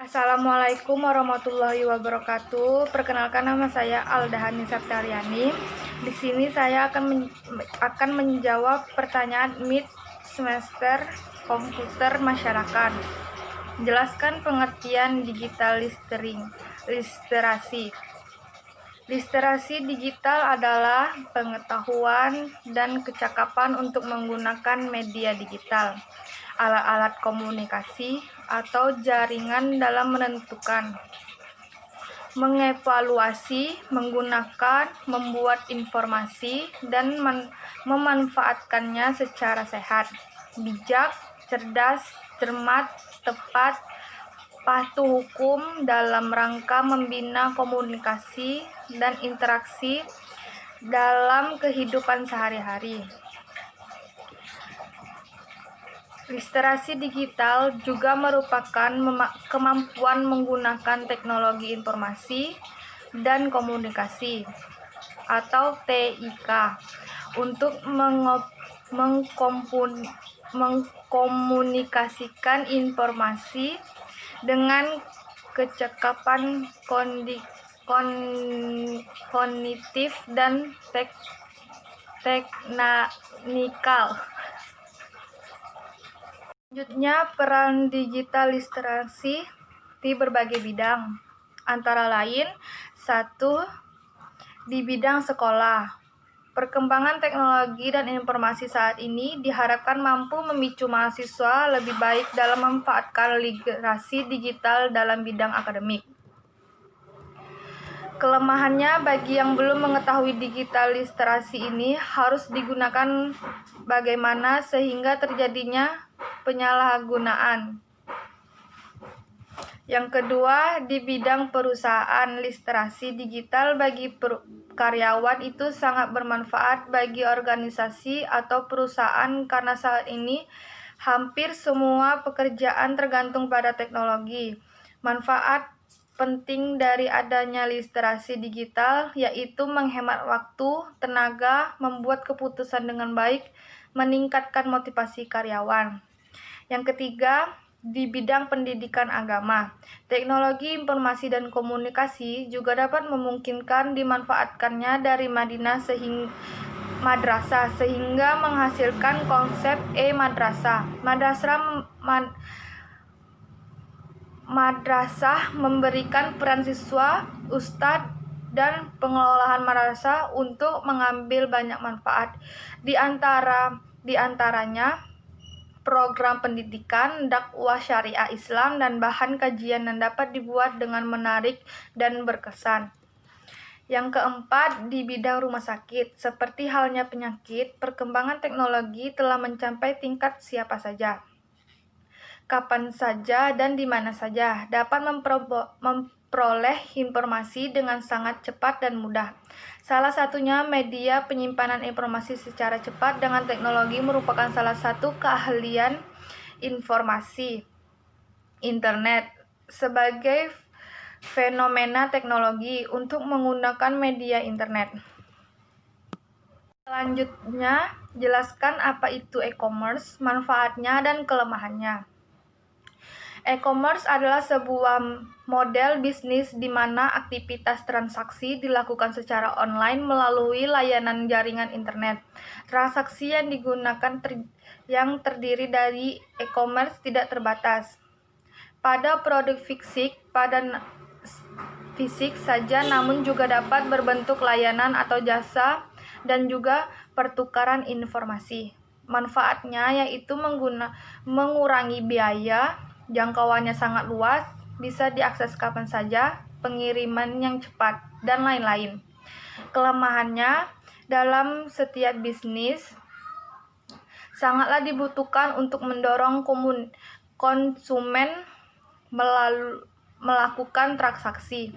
Assalamualaikum warahmatullahi wabarakatuh. Perkenalkan, nama saya Aldahani Saptaryani. Di sini saya akan menjawab pertanyaan mid semester komputer masyarakat. Jelaskan pengertian digital literasi. Literasi digital adalah pengetahuan dan kecakapan untuk menggunakan media digital, alat-alat komunikasi, atau jaringan dalam menentukan, mengevaluasi, menggunakan, membuat informasi, dan memanfaatkannya secara sehat, bijak, cerdas, cermat, tepat, patuh hukum dalam rangka membina komunikasi dan interaksi dalam kehidupan sehari-hari. Literasi digital juga merupakan kemampuan menggunakan teknologi informasi dan komunikasi atau TIK untuk mengkomunikasikan informasi dengan kecakapan kognitif dan teknikal. Selanjutnya, peran digital literasi di berbagai bidang, antara lain: 1. Di bidang sekolah. Perkembangan teknologi dan informasi saat ini diharapkan mampu memicu mahasiswa lebih baik dalam memanfaatkan literasi digital dalam bidang akademik. Kelemahannya, bagi yang belum mengetahui digital literasi ini harus digunakan bagaimana sehingga terjadinya penyalahgunaan. Yang kedua, di bidang perusahaan, literasi digital bagi karyawan itu sangat bermanfaat bagi organisasi atau perusahaan karena saat ini hampir semua pekerjaan tergantung pada teknologi. Manfaat penting dari adanya literasi digital yaitu menghemat waktu, tenaga, membuat keputusan dengan baik, meningkatkan motivasi karyawan. Yang ketiga, di bidang pendidikan agama, teknologi informasi dan komunikasi juga dapat memungkinkan dimanfaatkannya dari madrasah sehingga menghasilkan konsep e-madrasah. Madrasah memberikan peran siswa, ustadz, dan pengelolaan madrasah untuk mengambil banyak manfaat. Di antaranya program pendidikan, dakwah syariah Islam, dan bahan kajian yang dapat dibuat dengan menarik dan berkesan. Yang keempat, di bidang rumah sakit. Seperti halnya penyakit, perkembangan teknologi telah mencapai tingkat siapa saja, kapan saja, dan di mana saja dapat memperoleh informasi dengan sangat cepat dan mudah. Salah satunya media penyimpanan informasi secara cepat dengan teknologi merupakan salah satu keahlian informasi internet sebagai fenomena teknologi untuk menggunakan media internet. Selanjutnya, jelaskan apa itu e-commerce, manfaatnya, dan kelemahannya. E-commerce adalah sebuah model bisnis di mana aktivitas transaksi dilakukan secara online melalui layanan jaringan internet. Transaksi yang digunakan yang terdiri dari e-commerce tidak terbatas pada produk fisik saja, namun juga dapat berbentuk layanan atau jasa dan juga pertukaran informasi. Manfaatnya yaitu mengurangi biaya, jangkauannya sangat luas, bisa diakses kapan saja, pengiriman yang cepat, dan lain-lain. Kelemahannya, dalam setiap bisnis sangatlah dibutuhkan untuk mendorong konsumen melakukan transaksi.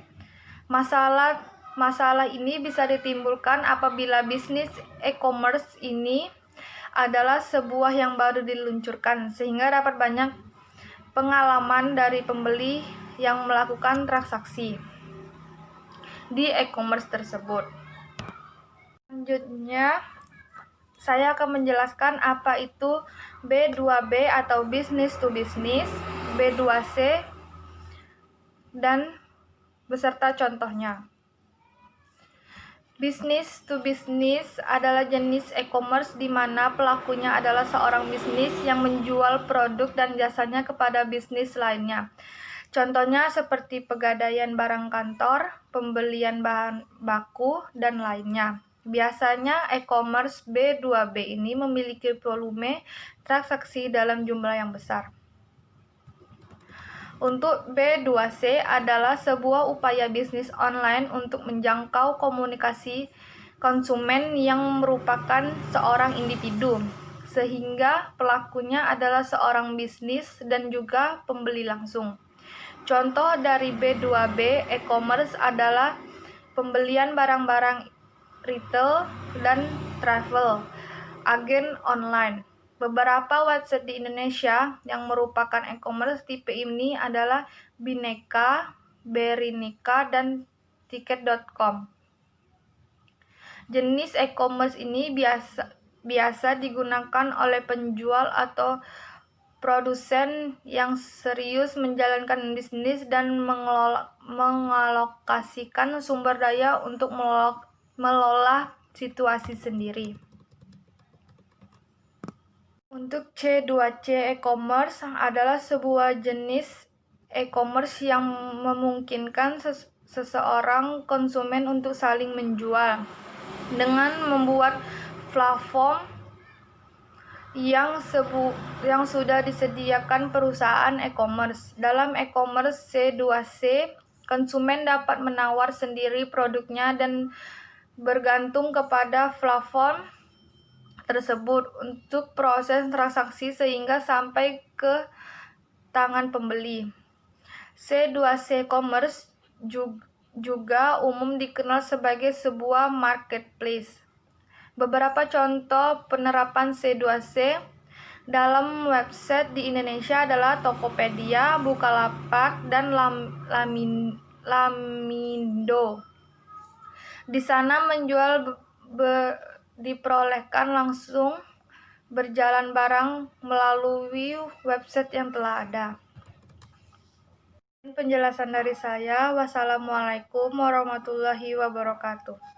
Masalah ini bisa ditimbulkan apabila bisnis e-commerce ini adalah sebuah yang baru diluncurkan, sehingga dapat banyak pengalaman dari pembeli yang melakukan transaksi di e-commerce tersebut. Selanjutnya, saya akan menjelaskan apa itu B2B atau business to business, B2C dan beserta contohnya. Business to business adalah jenis e-commerce di mana pelakunya adalah seorang bisnis yang menjual produk dan jasanya kepada bisnis lainnya. Contohnya seperti pegadaian barang kantor, pembelian bahan baku, dan lainnya. Biasanya e-commerce B2B ini memiliki volume transaksi dalam jumlah yang besar. Untuk B2C adalah sebuah upaya bisnis online untuk menjangkau komunikasi konsumen yang merupakan seorang individu, sehingga pelakunya adalah seorang bisnis dan juga pembeli langsung. Contoh dari B2B e-commerce adalah pembelian barang-barang retail dan travel, agen online. Beberapa website di Indonesia yang merupakan e-commerce tipe ini adalah Bineka, Berinika, dan Tiket.com. Jenis e-commerce ini biasa digunakan oleh penjual atau produsen yang serius menjalankan bisnis dan mengalokasikan sumber daya untuk melola situasi sendiri. Untuk C2C e-commerce adalah sebuah jenis e-commerce yang memungkinkan seseorang konsumen untuk saling menjual dengan membuat platform yang sudah disediakan perusahaan e-commerce. Dalam e-commerce C2C, konsumen dapat menawar sendiri produknya dan bergantung kepada platform tersebut untuk proses transaksi sehingga sampai ke tangan pembeli. C2C commerce juga umum dikenal sebagai sebuah marketplace. Beberapa contoh penerapan C2C dalam website di Indonesia adalah Tokopedia, Bukalapak, dan Lamindo. Di sana menjual diperolehkan langsung berjalan barang melalui website yang telah ada. Penjelasan dari saya. Wassalamualaikum warahmatullahi wabarakatuh.